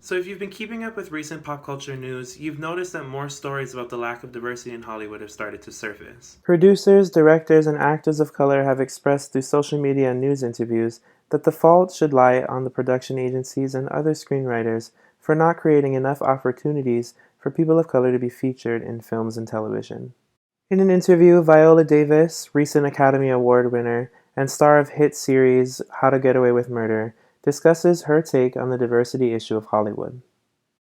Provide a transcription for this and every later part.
So if you've been keeping up with recent pop culture news, you've noticed that more stories about the lack of diversity in Hollywood have started to surface. Producers, directors, and actors of color have expressed through social media and news interviews that the fault should lie on the production agencies and other screenwriters for not creating enough opportunities for people of color to be featured in films and television. In an interview, Viola Davis, recent Academy Award winner and star of hit series How to Get Away with Murder, discusses her take on the diversity issue of Hollywood.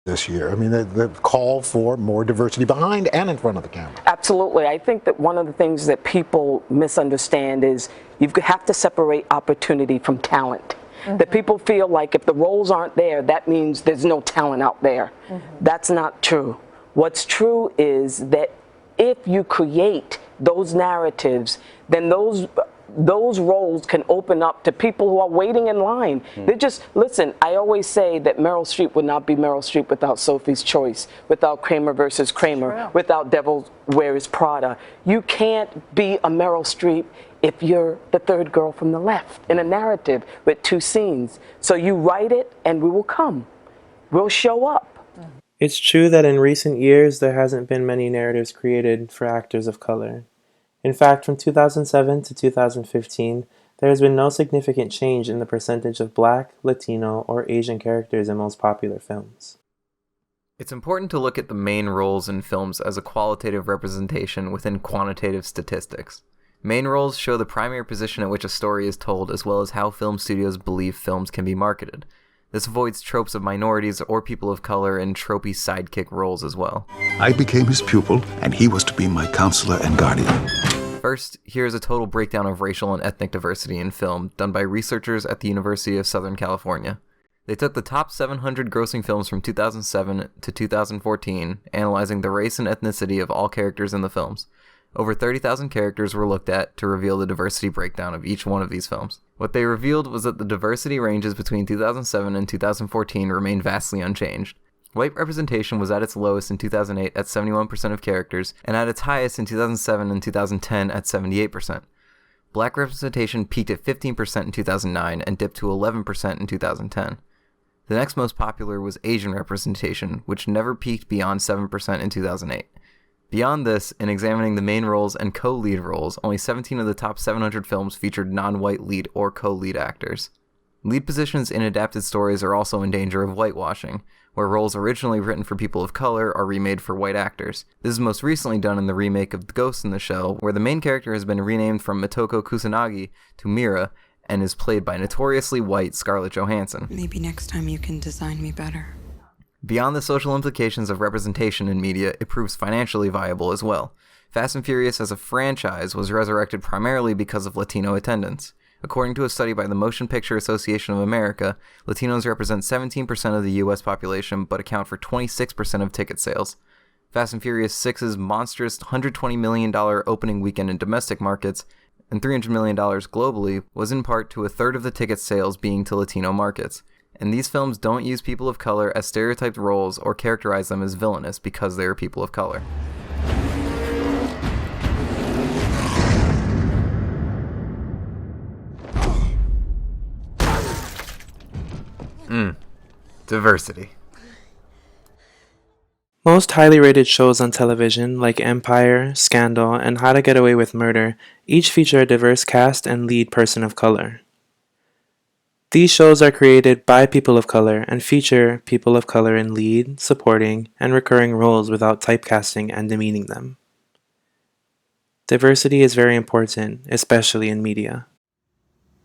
This year, I mean, the call for more diversity behind and in front of the camera. Absolutely. I think that one of the things that people misunderstand is you have to separate opportunity from talent. That people feel like if the roles aren't there, that means there's no talent out there. That's not true. What's true is that if you create those narratives, then those roles can open up to people who are waiting in line. They're just, listen, I always say that Meryl Streep would not be Meryl Streep without Sophie's Choice, without Kramer versus Kramer, without Devil Wears Prada. You can't be a Meryl Streep if you're the third girl from the left in a narrative with two scenes. So you write it and we will come. We'll show up. It's true that in recent years there hasn't been many narratives created for actors of color. In fact, from 2007 to 2015, there has been no significant change in the percentage of Black, Latino, or Asian characters in most popular films. It's important to look at the main roles in films as a qualitative representation within quantitative statistics. Main roles show the primary position at which a story is told, as well as how film studios believe films can be marketed. This avoids tropes of minorities or people of color and tropey sidekick roles as well. I became his pupil, and he was to be my counselor and guardian. First, here's a total breakdown of racial and ethnic diversity in film done by researchers at the University of Southern California. They took the top 700 grossing films from 2007 to 2014, analyzing the race and ethnicity of all characters in the films. Over 30,000 characters were looked at to reveal the diversity breakdown of each one of these films. What they revealed was that the diversity ranges between 2007 and 2014 remained vastly unchanged. White representation was at its lowest in 2008 at 71% of characters, and at its highest in 2007 and 2010 at 78%. Black representation peaked at 15% in 2009 and dipped to 11% in 2010. The next most popular was Asian representation, which never peaked beyond 7% in 2008. Beyond this, in examining the main roles and co-lead roles, only 17 of the top 700 films featured non-white lead or co-lead actors. Lead positions in adapted stories are also in danger of whitewashing, where roles originally written for people of color are remade for white actors. This is most recently done in the remake of Ghost in the Shell, where the main character has been renamed from Mitoko Kusanagi to Mira, and is played by notoriously white Scarlett Johansson. Maybe next time you can design me better. Beyond the social implications of representation in media, it proves financially viable as well. Fast and Furious as a franchise was resurrected primarily because of Latino attendance. According to a study by the Motion Picture Association of America, Latinos represent 17% of the U.S. population but account for 26% of ticket sales. Fast and Furious 6's monstrous $120 million opening weekend in domestic markets and $300 million globally was in part to a third of the ticket sales being to Latino markets. And these films don't use people of color as stereotyped roles or characterize them as villainous because they are people of color. Diversity. Most highly rated shows on television, like Empire, Scandal, and How to Get Away with Murder, each feature a diverse cast and lead person of color. These shows are created by people of color and feature people of color in lead, supporting, and recurring roles without typecasting and demeaning them. Diversity is very important, especially in media.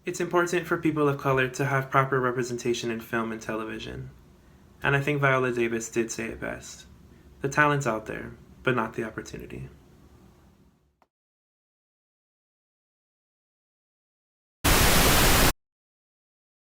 It's important for people of color to have proper representation in film and television. And I think Viola Davis did say it best. The talent's out there, but not the opportunity.